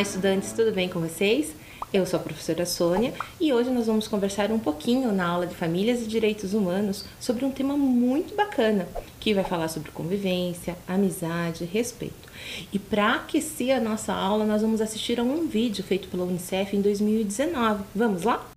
Olá, estudantes, tudo bem com vocês? Eu sou a professora Sônia e hoje nós vamos conversar um pouquinho na aula de Famílias e Direitos Humanos sobre um tema muito bacana, que vai falar sobre convivência, amizade, respeito. E para aquecer a nossa aula, nós vamos assistir a um vídeo feito pela Unicef em 2019. Vamos lá?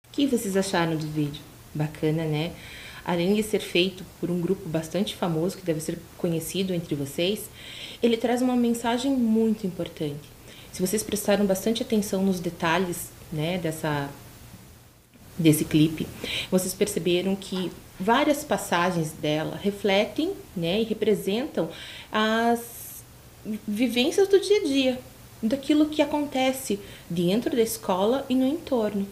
O que vocês acharam do vídeo? Bacana, né? Além de ser feito por um grupo bastante famoso, que deve ser conhecido entre vocês, ele traz uma mensagem muito importante. Se vocês prestaram bastante atenção nos detalhes, né, desse clipe, vocês perceberam que várias passagens dela refletem, né, e representam as vivências do dia a dia, daquilo que acontece dentro da escola e no entorno.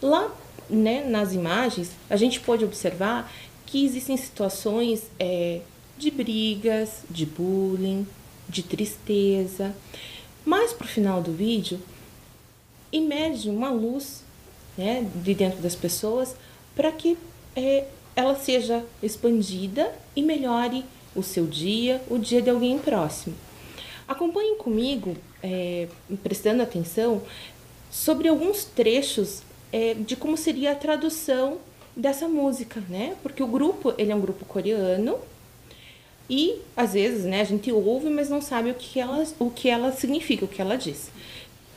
Lá, né, nas imagens, a gente pode observar que existem situações de brigas, de bullying, de tristeza. Mas para o final do vídeo, emerge uma luz, né, de dentro das pessoas para que ela seja expandida e melhore o seu dia, o dia de alguém próximo. Acompanhem comigo, prestando atenção, sobre alguns trechos de como seria a tradução dessa música, né? Porque o grupo, ele é um grupo coreano e, às vezes, né, a gente ouve, mas não sabe o que ela significa, o que ela diz.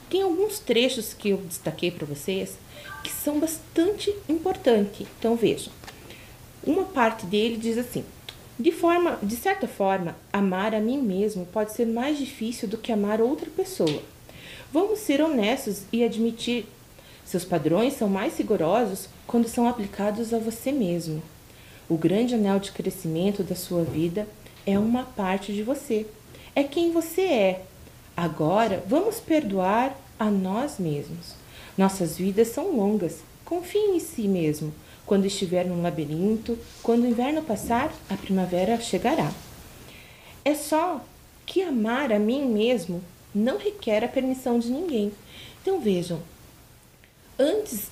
Tem alguns trechos que eu destaquei para vocês que são bastante importantes. Então, vejam. Uma parte dele diz assim: de certa forma, amar a mim mesmo pode ser mais difícil do que amar outra pessoa. Vamos ser honestos e admitir: seus padrões são mais rigorosos quando são aplicados a você mesmo. O grande anel de crescimento da sua vida é uma parte de você. É quem você é. Agora, vamos perdoar a nós mesmos. Nossas vidas são longas. Confie em si mesmo. Quando estiver num labirinto, quando o inverno passar, a primavera chegará. É só que amar a mim mesmo não requer a permissão de ninguém. Então, vejam. Antes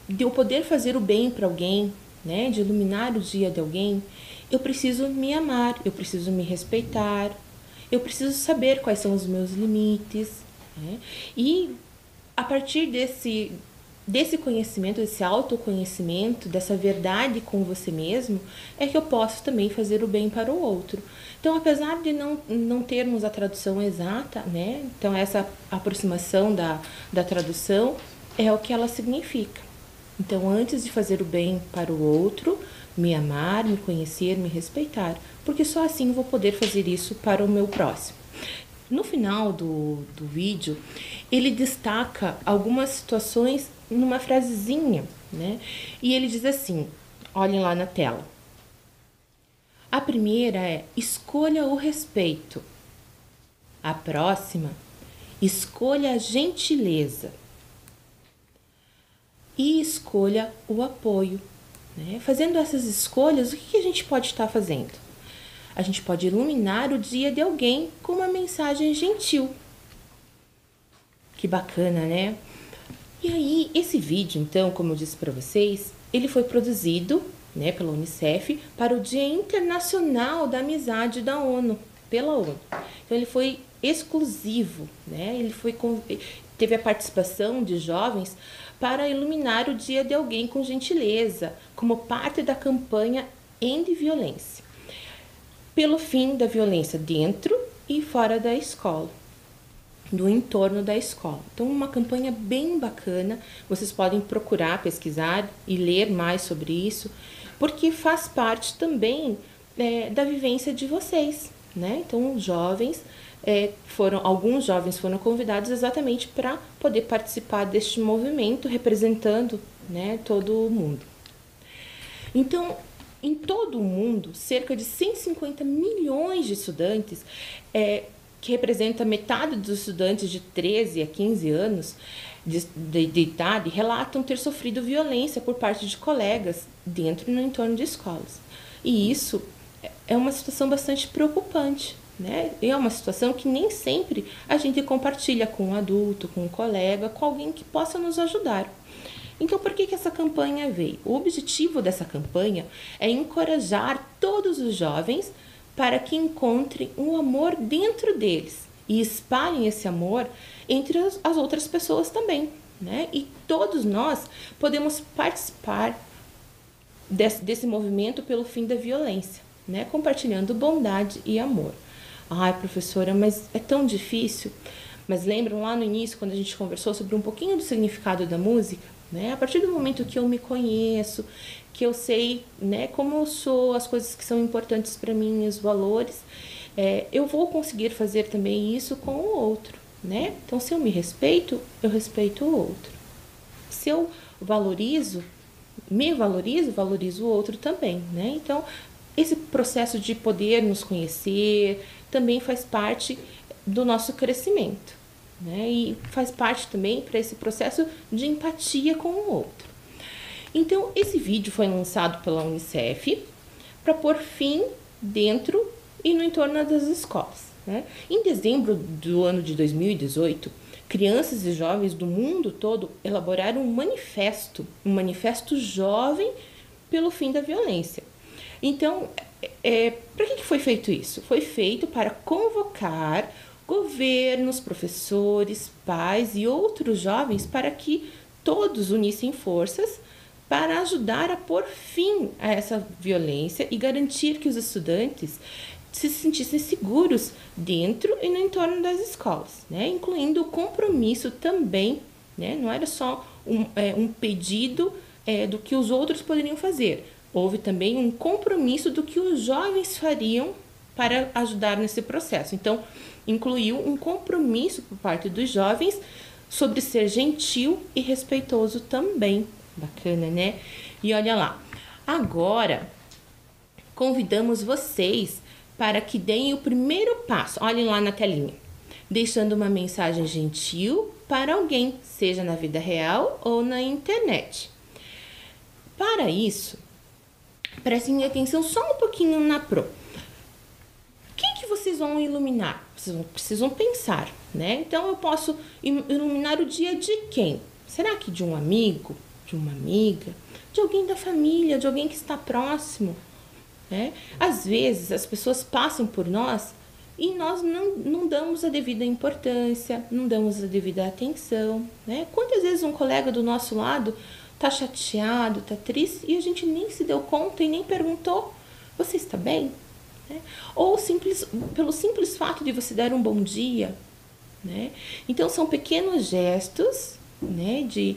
de eu poder fazer o bem para alguém, né, de iluminar o dia de alguém, eu preciso me amar, eu preciso me respeitar, eu preciso saber quais são os meus limites, né? E a partir desse conhecimento, desse autoconhecimento, dessa verdade com você mesmo, é que eu posso também fazer o bem para o outro. Então, apesar de não termos a tradução exata, né? Então, essa aproximação da tradução é o que ela significa. Então, antes de fazer o bem para o outro, me amar, me conhecer, me respeitar, porque só assim eu vou poder fazer isso para o meu próximo. No final do vídeo, ele destaca algumas situações numa frasezinha, né? E ele diz assim, olhem lá na tela. A primeira é, escolha o respeito. A próxima, escolha a gentileza. E escolha o apoio. Né? Fazendo essas escolhas, o que a gente pode estar fazendo? A gente pode iluminar o dia de alguém com uma mensagem gentil. Que bacana, né? E aí, esse vídeo, então, como eu disse para vocês, ele foi produzido, né, pela Unicef para o Dia Internacional da Amizade da ONU, pela ONU. Então, ele foi exclusivo, né? Teve a participação de jovens para iluminar o dia de alguém com gentileza, como parte da campanha End Violência, pelo fim da violência dentro e fora da escola, do entorno da escola. Então, uma campanha bem bacana, vocês podem procurar, pesquisar e ler mais sobre isso, porque faz parte também da vivência de vocês, né? Então, alguns jovens foram convidados exatamente para poder participar deste movimento, representando, né, todo o mundo. Então, em todo o mundo, cerca de 150 milhões de estudantes, que representa metade dos estudantes de 13 a 15 anos de idade, relatam ter sofrido violência por parte de colegas dentro e no entorno de escolas. E isso é uma situação bastante preocupante, né? É uma situação que nem sempre a gente compartilha com um adulto, com um colega, com alguém que possa nos ajudar. Então, por que essa campanha veio? O objetivo dessa campanha é encorajar todos os jovens para que encontrem um amor dentro deles e espalhem esse amor entre as outras pessoas também, né? E todos nós podemos participar desse movimento pelo fim da violência, né? Compartilhando bondade e amor. Ai, professora, mas é tão difícil. Mas lembram lá no início, quando a gente conversou sobre um pouquinho do significado da música? Né? A partir do momento que eu me conheço, que eu sei, né, como eu sou, as coisas que são importantes para mim, os valores, eu vou conseguir fazer também isso com o outro, né? Então, se eu me respeito, eu respeito o outro. Se eu me valorizo o outro também, né? Então, esse processo de poder nos conhecer também faz parte do nosso crescimento, né? E faz parte também para esse processo de empatia com o outro. Então, esse vídeo foi lançado pela Unicef para pôr fim dentro e no entorno das escolas, né? Em dezembro do ano de 2018, crianças e jovens do mundo todo elaboraram um manifesto jovem pelo fim da violência. Então, para que foi feito isso? Foi feito para convocar governos, professores, pais e outros jovens para que todos unissem forças para ajudar a pôr fim a essa violência e garantir que os estudantes se sentissem seguros dentro e no entorno das escolas, né? Incluindo o compromisso também, né? Não era só um pedido do que os outros poderiam fazer, houve também um compromisso do que os jovens fariam para ajudar nesse processo. Então, incluiu um compromisso por parte dos jovens sobre ser gentil e respeitoso também. Bacana, né? E olha lá, agora convidamos vocês para que deem o primeiro passo. Olhem lá na telinha. Deixando uma mensagem gentil para alguém, seja na vida real ou na internet. Para isso, prestem atenção só um pouquinho na pro. Quem que vocês vão iluminar? Vocês precisam pensar, né? Então, eu posso iluminar o dia de quem? Será que de um amigo, de uma amiga, de alguém da família, de alguém que está próximo, né? Às vezes, as pessoas passam por nós e nós não damos a devida importância, não damos a devida atenção, né? Quantas vezes um colega do nosso lado tá chateado, tá triste e a gente nem se deu conta e nem perguntou: você está bem? Né? Ou pelo simples fato de você dar um bom dia, né? Então são pequenos gestos, né, de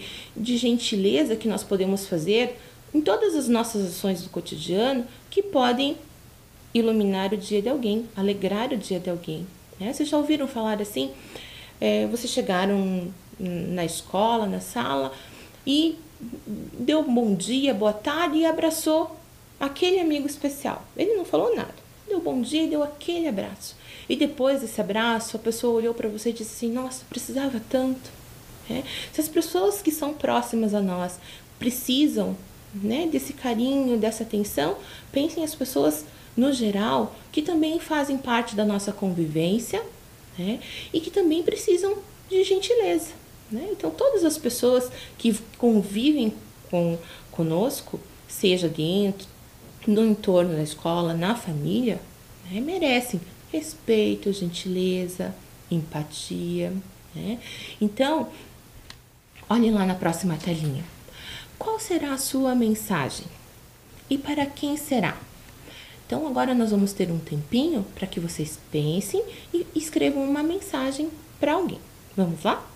gentileza que nós podemos fazer em todas as nossas ações do cotidiano que podem iluminar o dia de alguém, alegrar o dia de alguém. Né? Vocês já ouviram falar assim? Vocês chegaram na escola, na sala e deu um bom dia, boa tarde e abraçou aquele amigo especial. Ele não falou nada, deu bom dia e deu aquele abraço. E depois desse abraço, a pessoa olhou para você e disse assim: nossa, precisava tanto. Se as pessoas que são próximas a nós precisam, né, desse carinho, dessa atenção, pensem as pessoas no geral que também fazem parte da nossa convivência, né, e que também precisam de gentileza. Né? Então todas as pessoas que convivem conosco, seja dentro, no entorno da escola, na família, né, merecem respeito, gentileza, empatia. Né? Então, olhem lá na próxima telinha. Qual será a sua mensagem? E para quem será? Então, agora nós vamos ter um tempinho para que vocês pensem e escrevam uma mensagem para alguém. Vamos lá?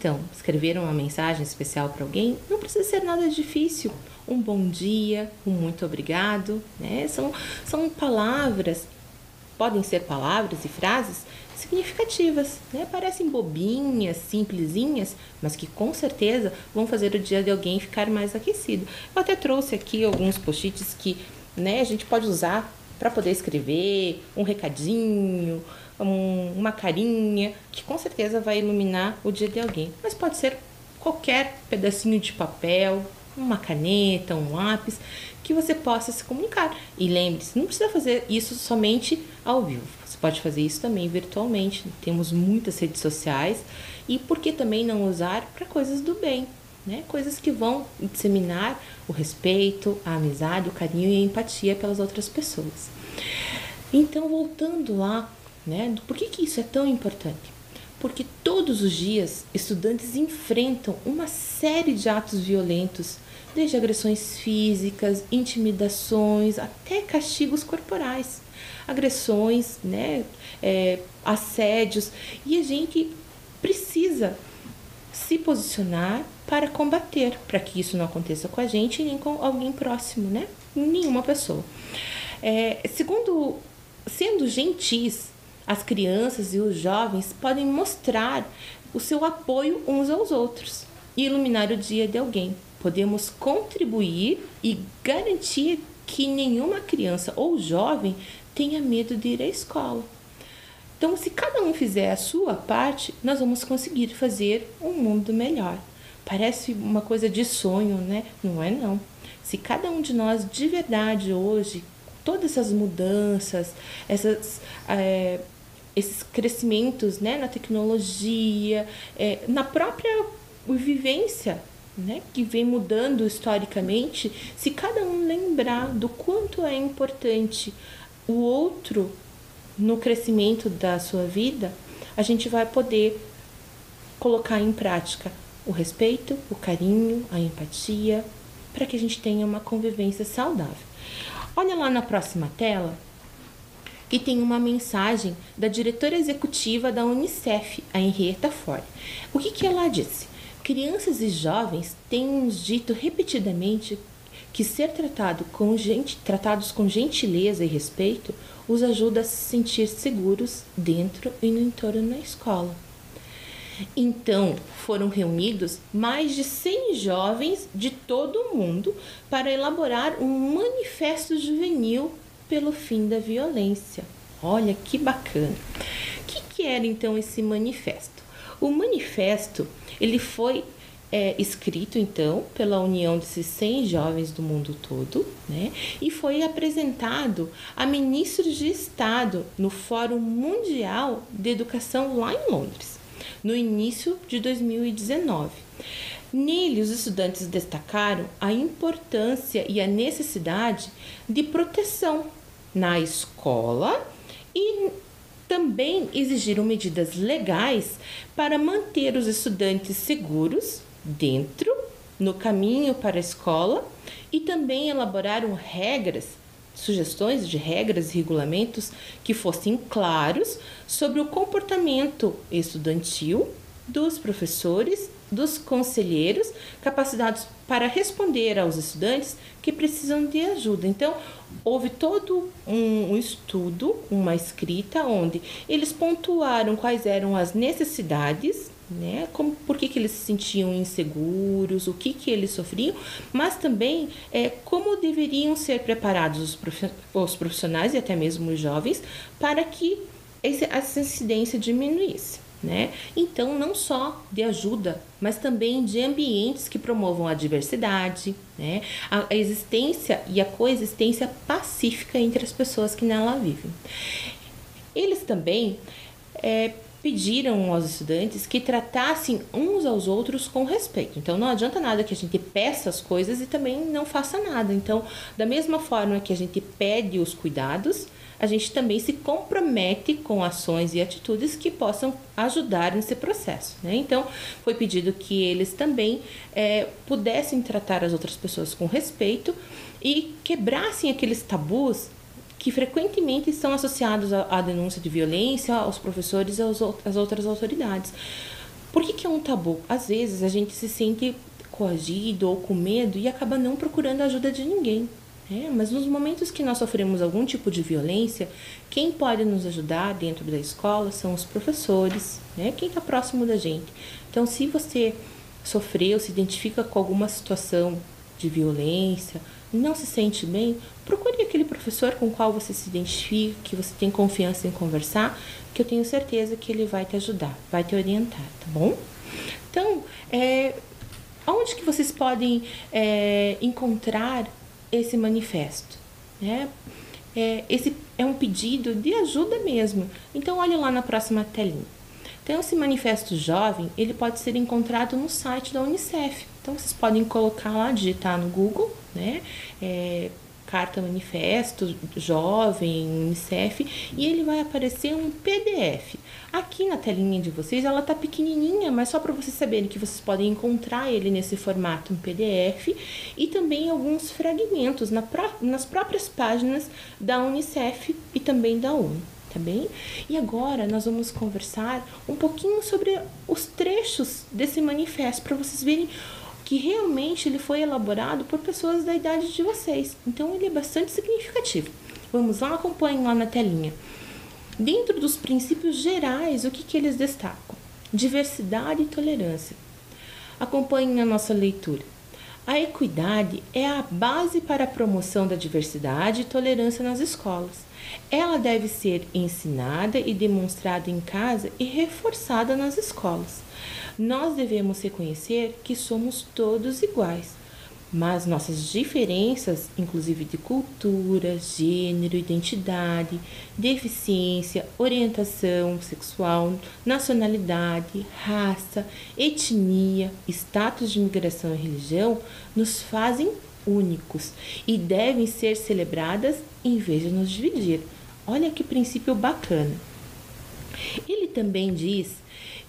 então escrever uma mensagem especial para alguém, não precisa ser nada difícil. Um bom dia, um muito obrigado, né? São palavras, podem ser palavras e frases significativas, né? Parecem bobinhas, simplesinhas, mas que com certeza vão fazer o dia de alguém ficar mais aquecido. Eu até trouxe aqui alguns post-its que, né, a gente pode usar para poder escrever um recadinho, uma carinha, que com certeza vai iluminar o dia de alguém. Mas pode ser qualquer pedacinho de papel, uma caneta, um lápis, que você possa se comunicar. E lembre-se, não precisa fazer isso somente ao vivo. Você pode fazer isso também virtualmente. Temos muitas redes sociais. E por que também não usar para coisas do bem? Né? Coisas que vão disseminar o respeito, a amizade, o carinho e a empatia pelas outras pessoas. Então, voltando lá, né? Por que isso é tão importante? Porque todos os dias estudantes enfrentam uma série de atos violentos, desde agressões físicas, intimidações, até castigos corporais, agressões, né? Assédios, e a gente precisa se posicionar para combater, para que isso não aconteça com a gente nem com alguém próximo, né? Nenhuma pessoa. Sendo gentis, as crianças e os jovens podem mostrar o seu apoio uns aos outros e iluminar o dia de alguém. Podemos contribuir e garantir que nenhuma criança ou jovem tenha medo de ir à escola. Então, se cada um fizer a sua parte, nós vamos conseguir fazer um mundo melhor. Parece uma coisa de sonho, né? Não é não. Se cada um de nós de verdade hoje, todas essas mudanças, esses crescimentos, né, na tecnologia, na própria vivência, né, que vem mudando historicamente, se cada um lembrar do quanto é importante o outro no crescimento da sua vida, a gente vai poder colocar em prática o respeito, o carinho, a empatia, para que a gente tenha uma convivência saudável. Olha lá na próxima tela, que tem uma mensagem da diretora executiva da Unicef, a Henrietta Fore. O que ela disse? Crianças e jovens têm nos dito repetidamente que ser tratados com gentileza e respeito os ajuda a se sentir seguros dentro e no entorno da escola. Então, foram reunidos mais de 100 jovens de todo o mundo para elaborar um manifesto juvenil pelo fim da violência. Olha que bacana! O que era então esse manifesto? O manifesto ele foi escrito então pela união desses 100 jovens do mundo todo, né? E foi apresentado a ministros de Estado no Fórum Mundial de Educação lá em Londres, no início de 2019. Nele, os estudantes destacaram a importância e a necessidade de proteção na escola e também exigiram medidas legais para manter os estudantes seguros dentro, no caminho para a escola, e também elaboraram sugestões de regras e regulamentos que fossem claros sobre o comportamento estudantil dos professores, dos conselheiros, capacitados para responder aos estudantes que precisam de ajuda. Então, houve todo um estudo, uma escrita, onde eles pontuaram quais eram as necessidades, né? Por que eles se sentiam inseguros, o que eles sofriam, mas também como deveriam ser preparados os profissionais e até mesmo os jovens para que essa incidência diminuísse. Né? Então, não só de ajuda, mas também de ambientes que promovam a diversidade, né? A existência e a coexistência pacífica entre as pessoas que nela vivem. Eles também pediram aos estudantes que tratassem uns aos outros com respeito. Então, não adianta nada que a gente peça as coisas e também não faça nada. Então, da mesma forma que a gente pede os cuidados, a gente também se compromete com ações e atitudes que possam ajudar nesse processo, né? Então, foi pedido que eles também pudessem tratar as outras pessoas com respeito e quebrassem aqueles tabus que frequentemente são associados à denúncia de violência, aos professores e às outras autoridades. Por que é um tabu? Às vezes a gente se sente coagido ou com medo e acaba não procurando a ajuda de ninguém. Mas nos momentos que nós sofremos algum tipo de violência, quem pode nos ajudar dentro da escola são os professores, quem está próximo da gente. Então, se você sofreu, se identifica com alguma situação de violência, não se sente bem, procure aquele professor com o qual você se identifica, que você tem confiança em conversar, que eu tenho certeza que ele vai te ajudar, vai te orientar, tá bom? Então, onde que vocês podem encontrar esse manifesto? Esse é um pedido de ajuda mesmo. Então, olha lá na próxima telinha. Então, esse manifesto jovem, ele pode ser encontrado no site da Unicef. Então, vocês podem colocar lá, digitar no Google, carta manifesto jovem Unicef, e ele vai aparecer um PDF. Aqui na telinha de vocês, ela tá pequenininha, mas só para vocês saberem que vocês podem encontrar ele nesse formato em PDF e também alguns fragmentos nas próprias páginas da Unicef e também da ONU. Tá bem? E agora nós vamos conversar um pouquinho sobre os trechos desse manifesto para vocês verem que realmente ele foi elaborado por pessoas da idade de vocês. Então ele é bastante significativo. Vamos lá, acompanhem lá na telinha. Dentro dos princípios gerais, o que eles destacam? Diversidade e tolerância. Acompanhem a nossa leitura. A equidade é a base para a promoção da diversidade e tolerância nas escolas. Ela deve ser ensinada e demonstrada em casa e reforçada nas escolas. Nós devemos reconhecer que somos todos iguais, mas nossas diferenças, inclusive de cultura, gênero, identidade, deficiência, orientação sexual, nacionalidade, raça, etnia, status de imigração e religião, nos fazem únicos e devem ser celebradas em vez de nos dividir. Olha que princípio bacana. Ele também diz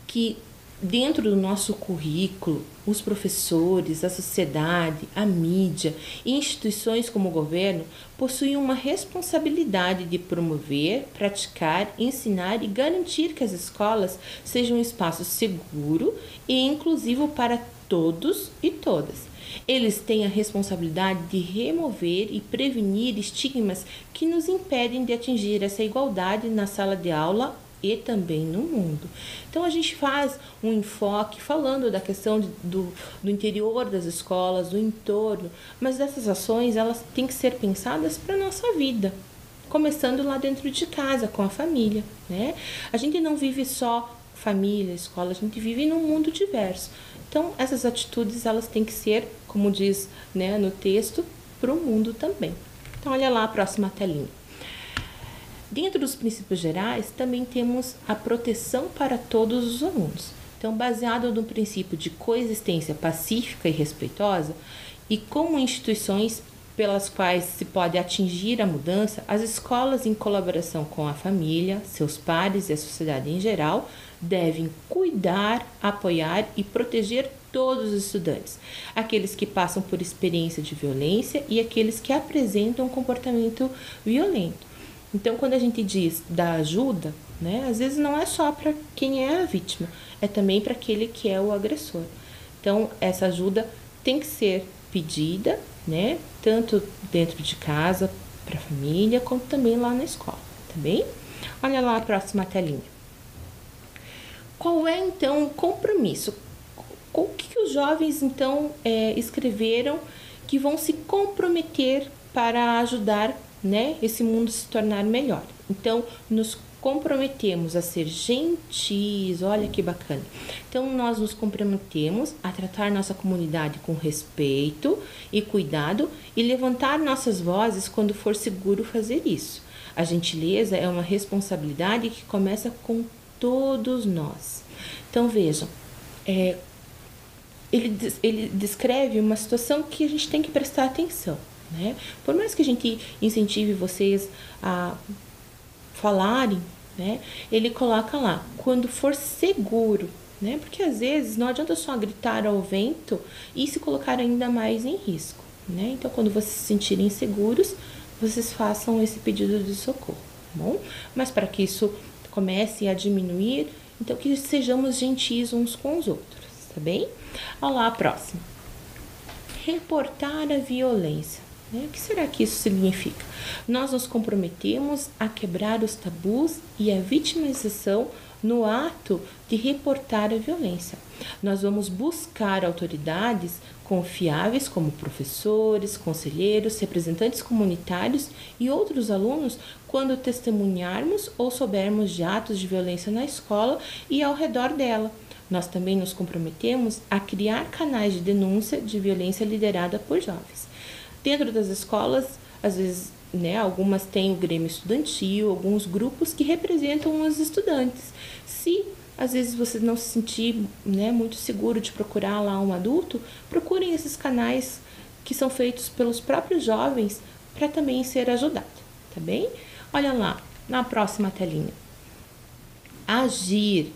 que dentro do nosso currículo, os professores, a sociedade, a mídia e instituições como o governo possuem uma responsabilidade de promover, praticar, ensinar e garantir que as escolas sejam um espaço seguro e inclusivo para todos e todas. Eles têm a responsabilidade de remover e prevenir estigmas que nos impedem de atingir essa igualdade na sala de aula e também no mundo. Então a gente faz um enfoque falando da questão do interior das escolas, do entorno, mas essas ações elas têm que ser pensadas para a nossa vida, começando lá dentro de casa, com a família, A gente não vive só família, escola, a gente vive num mundo diverso. Então essas atitudes elas têm que ser, como diz no texto, para o mundo também. Então olha lá a próxima telinha. Dentro dos princípios gerais, também temos a proteção para todos os alunos. Então, baseado no princípio de coexistência pacífica e respeitosa, e como instituições pelas quais se pode atingir a mudança, as escolas, em colaboração com a família, seus pares e a sociedade em geral, devem cuidar, apoiar e proteger todos os estudantes, aqueles que passam por experiência de violência e aqueles que apresentam um comportamento violento. Então, quando a gente diz da ajuda, às vezes não é só para quem é a vítima, é também para aquele que é o agressor. Então, essa ajuda tem que ser pedida, tanto dentro de casa, para a família, como também lá na escola, tá bem? Olha lá a próxima telinha. Qual é, então, o compromisso? O que os jovens, então, escreveram que vão se comprometer para ajudar esse mundo se tornar melhor? Então, nos comprometemos a ser gentis, olha que bacana. Então, nós nos comprometemos a tratar nossa comunidade com respeito e cuidado e levantar nossas vozes quando for seguro fazer isso. A gentileza é uma responsabilidade que começa com todos nós. Então, vejam, ele descreve uma situação que a gente tem que prestar atenção. Por mais que a gente incentive vocês a falarem, ele coloca lá, quando for seguro, porque às vezes não adianta só gritar ao vento e se colocar ainda mais em risco, Então, quando vocês se sentirem seguros, vocês façam esse pedido de socorro, tá bom? Mas para que isso comece a diminuir, Então, que sejamos gentis uns com os outros, tá bem? Olha lá a próxima. Reportar a violência. O que será que isso significa? Nós nos comprometemos a quebrar os tabus e a vitimização no ato de reportar a violência. Nós vamos buscar autoridades confiáveis como professores, conselheiros, representantes comunitários e outros alunos quando testemunharmos ou soubermos de atos de violência na escola e ao redor dela. Nós também nos comprometemos a criar canais de denúncia de violência liderada por jovens. Dentro das escolas, às vezes, algumas têm o grêmio estudantil, alguns grupos que representam os estudantes. Se às vezes você não se sentir muito seguro de procurar lá um adulto, procurem esses canais que são feitos pelos próprios jovens para também ser ajudado, tá bem? Olha lá, na próxima telinha. Agir.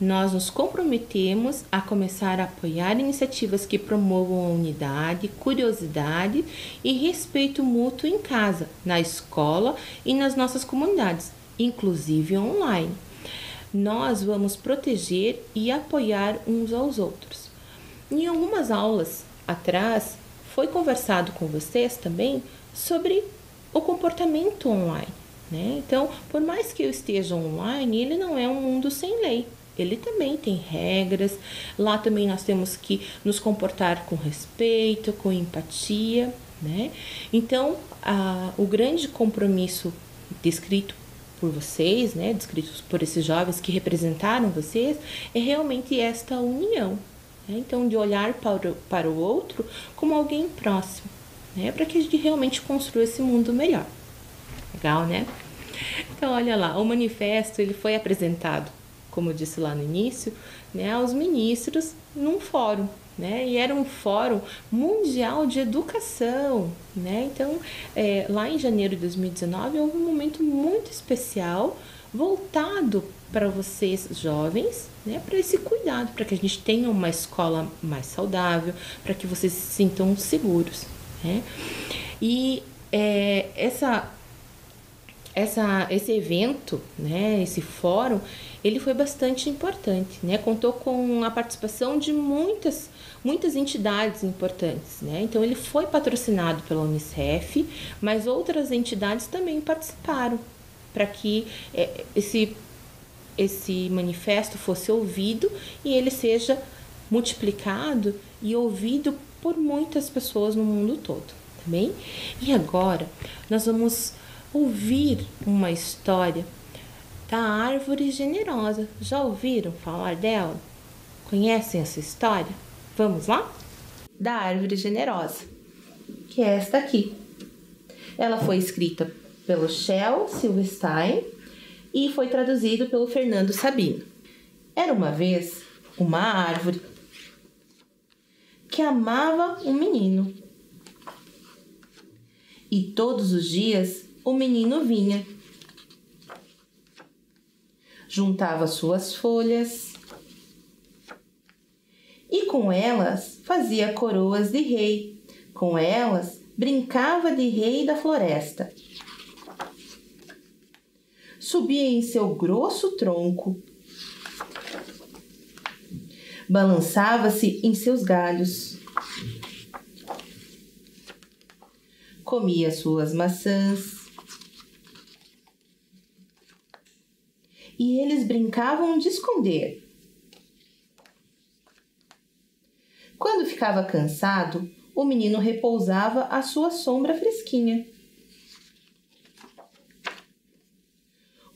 Nós nos comprometemos a começar a apoiar iniciativas que promovam a unidade, curiosidade e respeito mútuo em casa, na escola e nas nossas comunidades, inclusive online. Nós vamos proteger e apoiar uns aos outros. Em algumas aulas atrás, foi conversado com vocês também sobre o comportamento online, Então, por mais que eu esteja online, ele não é um mundo sem lei. Ele também tem regras, lá também nós temos que nos comportar com respeito, com empatia, Então, o grande compromisso descrito por vocês, descritos por esses jovens que representaram vocês, é realmente esta união, Então, de olhar para o outro como alguém próximo, para que a gente realmente construa esse mundo melhor. Legal, Então, olha lá, o manifesto ele foi apresentado, como eu disse lá no início, aos ministros num fórum, E era um fórum mundial de educação, Então, lá em janeiro de 2019, houve um momento muito especial voltado para vocês jovens, para esse cuidado, para que a gente tenha uma escola mais saudável, para que vocês se sintam seguros, E esse evento, esse fórum, ele foi bastante importante, Contou com a participação de muitas entidades importantes, Então, ele foi patrocinado pela Unicef, mas outras entidades também participaram para que esse manifesto fosse ouvido e ele seja multiplicado e ouvido por muitas pessoas no mundo todo, tá bem? E agora, nós vamos ouvir uma história da árvore generosa. Já ouviram falar dela? Conhecem essa história? Vamos lá? Da árvore generosa, que é esta aqui. Ela foi escrita pelo Shel Silverstein e foi traduzido pelo Fernando Sabino. Era uma vez uma árvore que amava um menino. E todos os dias o menino vinha, juntava suas folhas e com elas fazia coroas de rei. Com elas brincava de rei da floresta. Subia em seu grosso tronco, balançava-se em seus galhos, comia suas maçãs, e eles brincavam de esconder. Quando ficava cansado, o menino repousava à sua sombra fresquinha.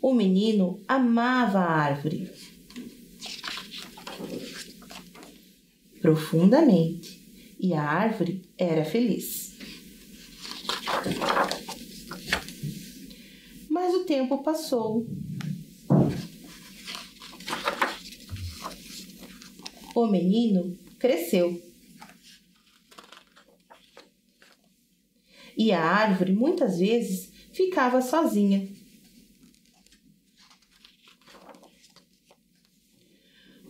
O menino amava a árvore profundamente e a árvore era feliz. Mas o tempo passou. O menino cresceu. E a árvore muitas vezes ficava sozinha.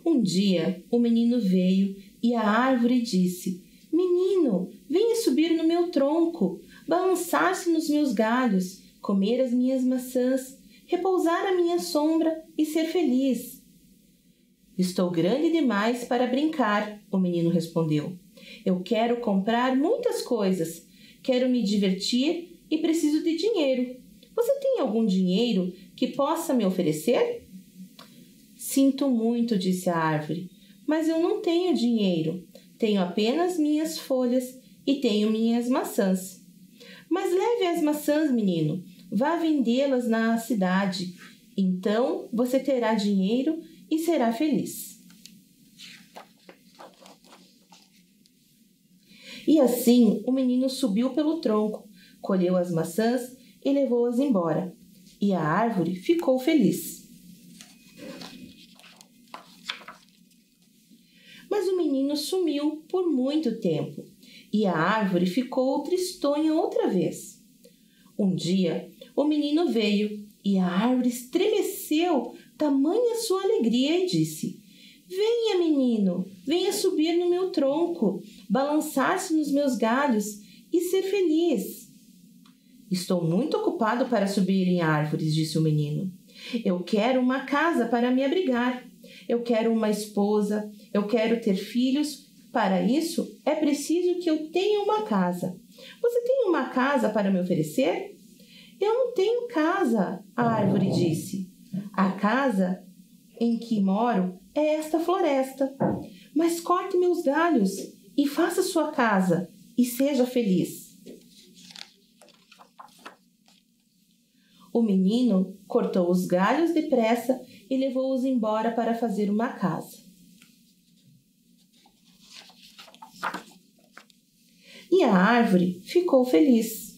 Um dia o menino veio e a árvore disse: Menino, venha subir no meu tronco, balançar-se nos meus galhos, comer as minhas maçãs, repousar à minha sombra e ser feliz. Estou grande demais para brincar, o menino respondeu. Eu quero comprar muitas coisas, quero me divertir e preciso de dinheiro. Você tem algum dinheiro que possa me oferecer? Sinto muito, disse a árvore, mas eu não tenho dinheiro. Tenho apenas minhas folhas e tenho minhas maçãs. Mas leve as maçãs, menino. Vá vendê-las na cidade. Então você terá dinheiro e será feliz. E assim o menino subiu pelo tronco, colheu as maçãs e levou-as embora. E a árvore ficou feliz. Mas o menino sumiu por muito tempo e a árvore ficou tristonha outra vez. Um dia, o menino veio e a árvore estremeceu, tamanha sua alegria, e disse: Venha, menino, venha subir no meu tronco, balançar-se nos meus galhos e ser feliz. Estou muito ocupado para subir em árvores, disse o menino. Eu quero uma casa para me abrigar. Eu quero uma esposa. Eu quero ter filhos. Para isso, é preciso que eu tenha uma casa. Você tem uma casa para me oferecer? Eu não tenho casa, a árvore disse. A casa em que moro é esta floresta. Mas corte meus galhos e faça sua casa e seja feliz. O menino cortou os galhos depressa e levou-os embora para fazer uma casa. E a árvore ficou feliz.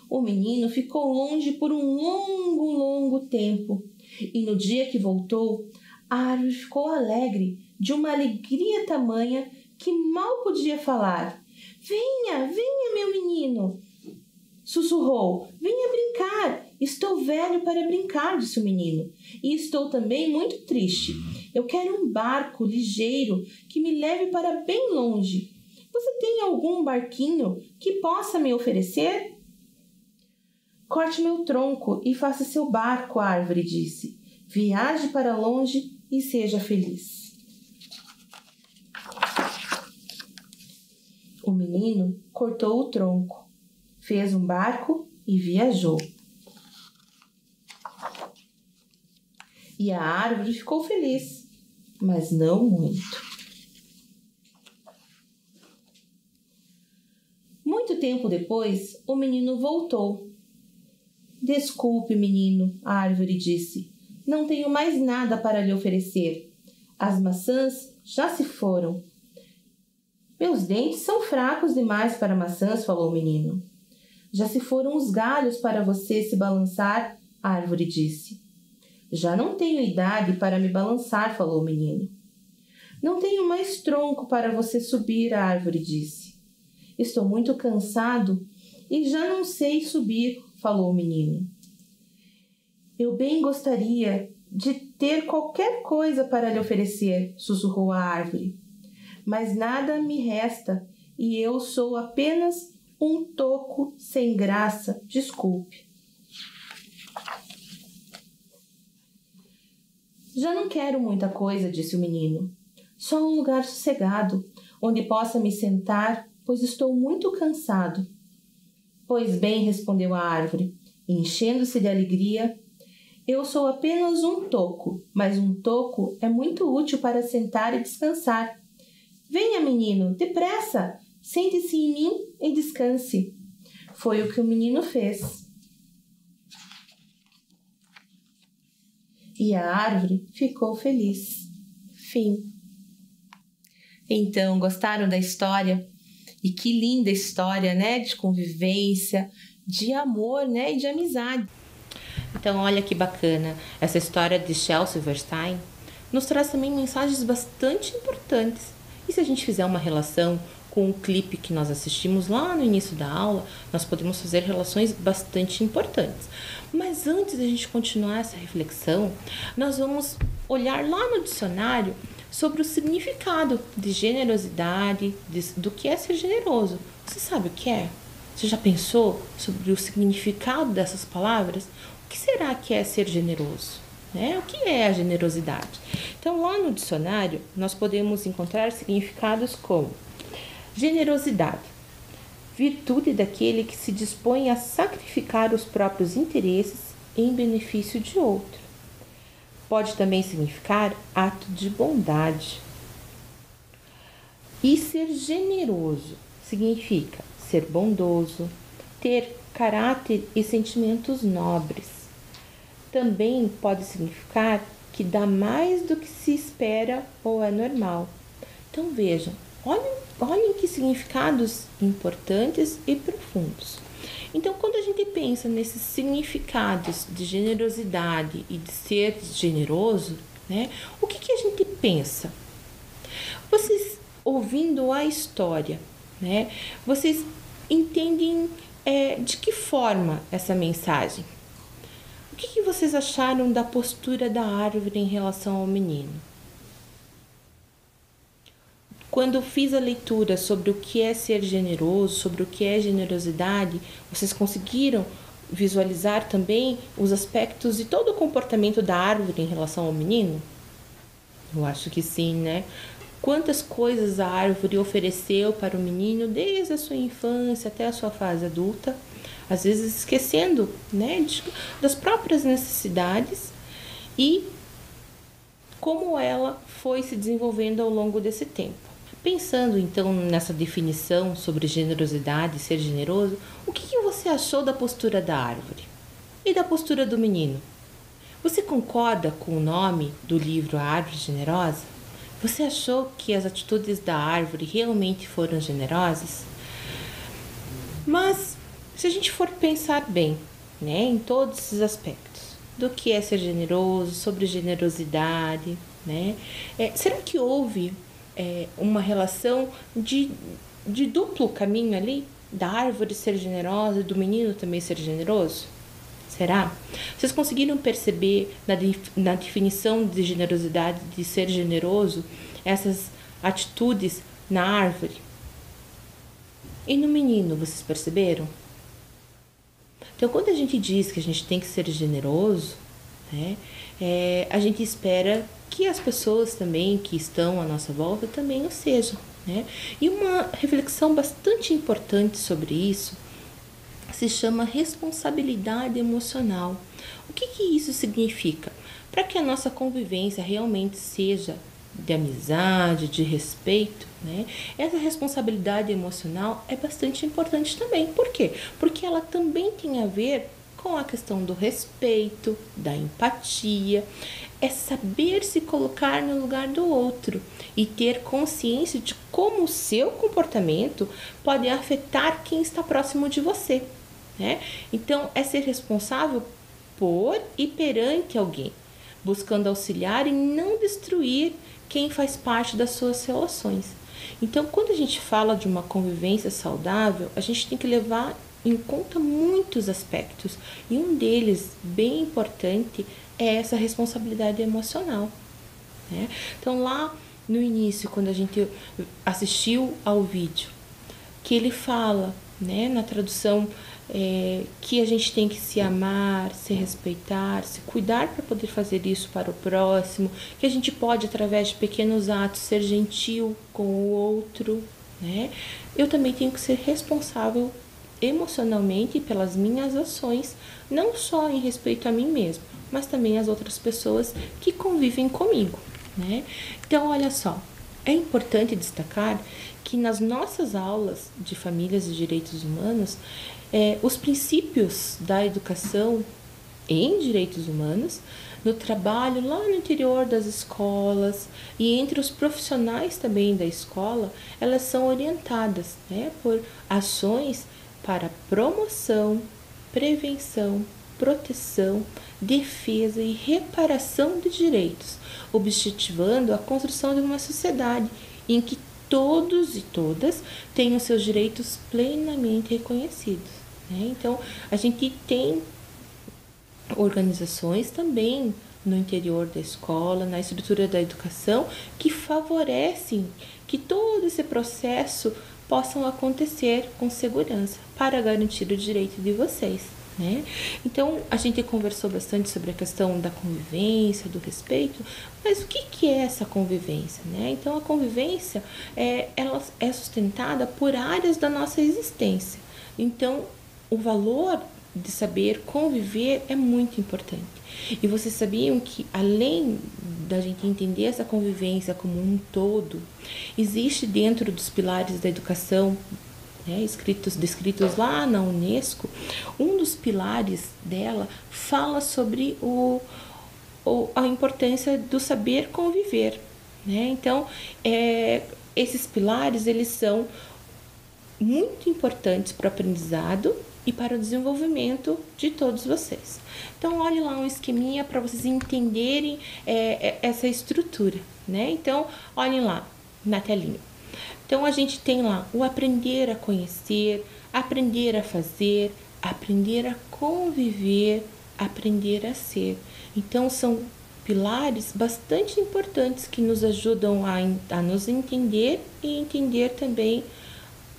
O menino ficou longe por um longo, longo tempo, e no dia que voltou, a árvore ficou alegre, de uma alegria tamanha que mal podia falar. Venha, venha, meu menino, sussurrou. Venha brincar. Estou velho para brincar, disse o menino. E estou também muito triste. Eu quero um barco ligeiro que me leve para bem longe. Você tem algum barquinho que possa me oferecer? Corte meu tronco e faça seu barco, a árvore disse. Viaje para longe e seja feliz. O menino cortou o tronco, fez um barco e viajou. E a árvore ficou feliz, mas não muito. Muito tempo depois, o menino voltou. Desculpe, menino, a árvore disse. Não tenho mais nada para lhe oferecer. As maçãs já se foram. Meus dentes são fracos demais para maçãs, falou o menino. Já se foram os galhos para você se balançar, a árvore disse. Já não tenho idade para me balançar, falou o menino. Não tenho mais tronco para você subir, a árvore disse. Estou muito cansado e já não sei subir, falou o menino. Eu bem gostaria de ter qualquer coisa para lhe oferecer, sussurrou a árvore. Mas nada me resta e eu sou apenas um toco sem graça, desculpe. Já não quero muita coisa, disse o menino. Só um lugar sossegado, onde possa me sentar, pois estou muito cansado. Pois bem, respondeu a árvore, enchendo-se de alegria. Eu sou apenas um toco, mas um toco é muito útil para sentar e descansar. Venha, menino, depressa, sente-se em mim e descanse. Foi o que o menino fez. E a árvore ficou feliz. Fim. Então, gostaram da história? E que linda história, né? De convivência, de amor, né? E de amizade. Então, olha que bacana. Essa história de Shel Silverstein nos traz também mensagens bastante importantes. E se a gente fizer uma relação com o clipe que nós assistimos lá no início da aula, nós podemos fazer relações bastante importantes. Mas antes de a gente continuar essa reflexão, nós vamos olhar lá no dicionário sobre o significado de generosidade, do que é ser generoso. Você sabe o que é? Você já pensou sobre o significado dessas palavras? O que será que é ser generoso? Né? O que é a generosidade? Então, lá no dicionário, nós podemos encontrar significados como generosidade, virtude daquele que se dispõe a sacrificar os próprios interesses em benefício de outro. Pode também significar ato de bondade. E ser generoso significa ser bondoso, ter caráter e sentimentos nobres. Também pode significar que dá mais do que se espera ou é normal. Então vejam, olhem que significados importantes e profundos. Então, quando a gente pensa nesses significados de generosidade e de ser generoso, né, o que a gente pensa? Vocês, ouvindo a história, né, vocês entendem de que forma essa mensagem? O que vocês acharam da postura da árvore em relação ao menino? Quando eu fiz a leitura sobre o que é ser generoso, sobre o que é generosidade, vocês conseguiram visualizar também os aspectos e todo o comportamento da árvore em relação ao menino? Eu acho que sim, né? Quantas coisas a árvore ofereceu para o menino desde a sua infância até a sua fase adulta, às vezes esquecendo, né, das próprias necessidades e como ela foi se desenvolvendo ao longo desse tempo. Pensando então nessa definição sobre generosidade e ser generoso, o que você achou da postura da árvore? E da postura do menino? Você concorda com o nome do livro A Árvore Generosa? Você achou que as atitudes da árvore realmente foram generosas? Mas, se a gente for pensar bem, né, em todos esses aspectos, do que é ser generoso, sobre generosidade, né, será que houve uma relação de duplo caminho ali? Da árvore ser generosa e do menino também ser generoso? Será? Vocês conseguiram perceber na definição de generosidade, de ser generoso, essas atitudes na árvore? E no menino, vocês perceberam? Então, quando a gente diz que a gente tem que ser generoso, né, a gente espera que as pessoas também que estão à nossa volta também o sejam, né? E uma reflexão bastante importante sobre isso se chama responsabilidade emocional. O que isso significa? Para que a nossa convivência realmente seja de amizade, de respeito, né? Essa responsabilidade emocional é bastante importante também. Por quê? Porque ela também tem a ver com a questão do respeito, da empatia, é saber se colocar no lugar do outro e ter consciência de como o seu comportamento pode afetar quem está próximo de você, né? Então, é ser responsável por e perante alguém, buscando auxiliar e não destruir quem faz parte das suas relações. Então, quando a gente fala de uma convivência saudável, a gente tem que levar em conta muitos aspectos, e um deles, bem importante, é essa responsabilidade emocional, né? Então, lá no início, quando a gente assistiu ao vídeo, que ele fala, né, na tradução, que a gente tem que se amar, se respeitar, se cuidar para poder fazer isso para o próximo, que a gente pode, através de pequenos atos, ser gentil com o outro, né? Eu também tenho que ser responsável emocionalmente pelas minhas ações, não só em respeito a mim mesmo, mas também às outras pessoas que convivem comigo, né? Então, olha só, é importante destacar que nas nossas aulas de famílias e direitos humanos, os princípios da educação em direitos humanos, no trabalho lá no interior das escolas e entre os profissionais também da escola, elas são orientadas, né, por ações para promoção, prevenção, proteção, defesa e reparação de direitos, objetivando a construção de uma sociedade em que todos e todas tenham seus direitos plenamente reconhecidos, né? Então, a gente tem organizações também no interior da escola, na estrutura da educação, que favorecem que todo esse processo possam acontecer com segurança para garantir o direito de vocês, né? Então, a gente conversou bastante sobre a questão da convivência, do respeito, mas o que é essa convivência, né? Então, a convivência, ela é sustentada por áreas da nossa existência. Então, o valor de saber conviver é muito importante. E vocês sabiam que, além da gente entender essa convivência como um todo, existe dentro dos pilares da educação, né, descritos lá na Unesco, um dos pilares dela fala sobre a importância do saber conviver, né? Então, esses pilares, eles são muito importantes para o aprendizado e para o desenvolvimento de todos vocês. Então, olhe lá um esqueminha para vocês entenderem essa estrutura, né? Então, olhem lá na telinha. Então, a gente tem lá o aprender a conhecer, aprender a fazer, aprender a conviver, aprender a ser. Então, são pilares bastante importantes que nos ajudam a nos entender e entender também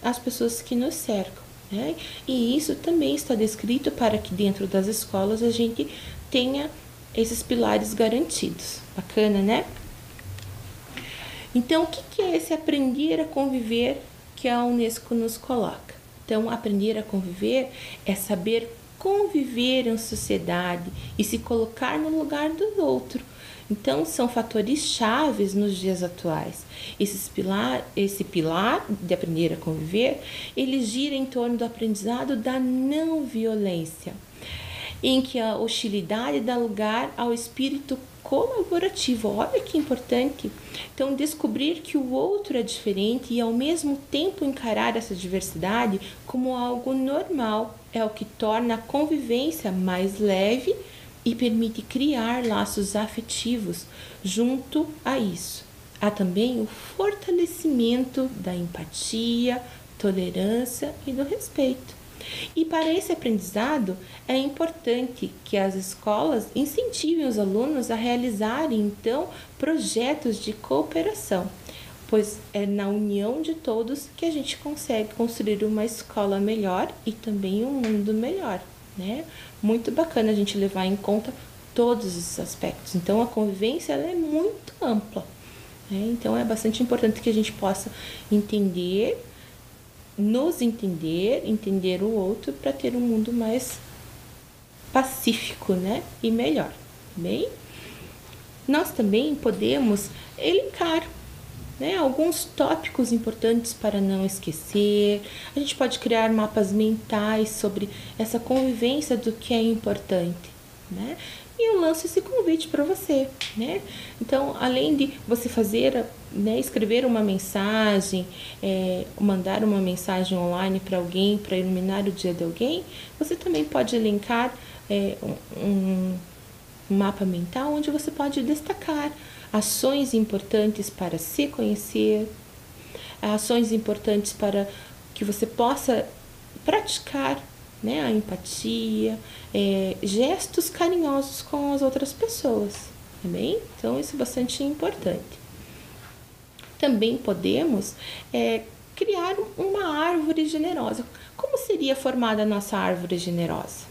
as pessoas que nos cercam, né? E isso também está descrito para que dentro das escolas a gente tenha esses pilares garantidos. Bacana, né? Então, o que é esse aprender a conviver que a Unesco nos coloca? Então, aprender a conviver é saber conviver em sociedade e se colocar no lugar do outro. Então, são fatores chaves nos dias atuais. Esse pilar de aprender a conviver, ele gira em torno do aprendizado da não violência, em que a hostilidade dá lugar ao espírito colaborativo. Olha que importante. Então, descobrir que o outro é diferente e, ao mesmo tempo, encarar essa diversidade como algo normal é o que torna a convivência mais leve e permite criar laços afetivos junto a isso. Há também o fortalecimento da empatia, tolerância e do respeito. E para esse aprendizado, é importante que as escolas incentivem os alunos a realizarem, então, projetos de cooperação, pois é na união de todos que a gente consegue construir uma escola melhor e também um mundo melhor, né? Muito bacana a gente levar em conta todos esses aspectos. Então, a convivência ela é muito ampla, né? Então, é bastante importante que a gente possa entender, nos entender o outro para ter um mundo mais pacífico, né? E melhor. Bem, nós também podemos elencar, né, alguns tópicos importantes para não esquecer. A gente pode criar mapas mentais sobre essa convivência do que é importante, né? E eu lanço esse convite para você, né? Então, além de você fazer, né, escrever uma mensagem, mandar uma mensagem online para alguém, para iluminar o dia de alguém, você também pode elencar um mapa mental onde você pode destacar ações importantes para se conhecer, ações importantes para que você possa praticar, né, a empatia, gestos carinhosos com as outras pessoas, tá bem? Então, isso é bastante importante. Também podemos criar uma árvore generosa. Como seria formada a nossa árvore generosa?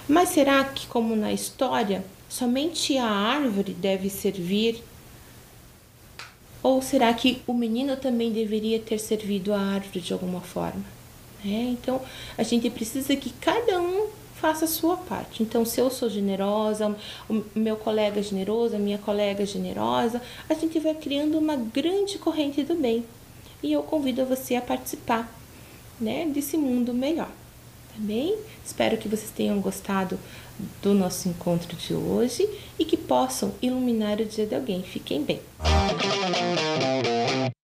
Mas será que, como na história, somente a árvore deve servir? Ou será que o menino também deveria ter servido a árvore de alguma forma? Então, a gente precisa que cada um faça a sua parte. Então, se eu sou generosa, o meu colega é generoso, a minha colega é generosa, a gente vai criando uma grande corrente do bem. E eu convido você a participar, né, desse mundo melhor. Tá bem? Espero que vocês tenham gostado do nosso encontro de hoje e que possam iluminar o dia de alguém. Fiquem bem.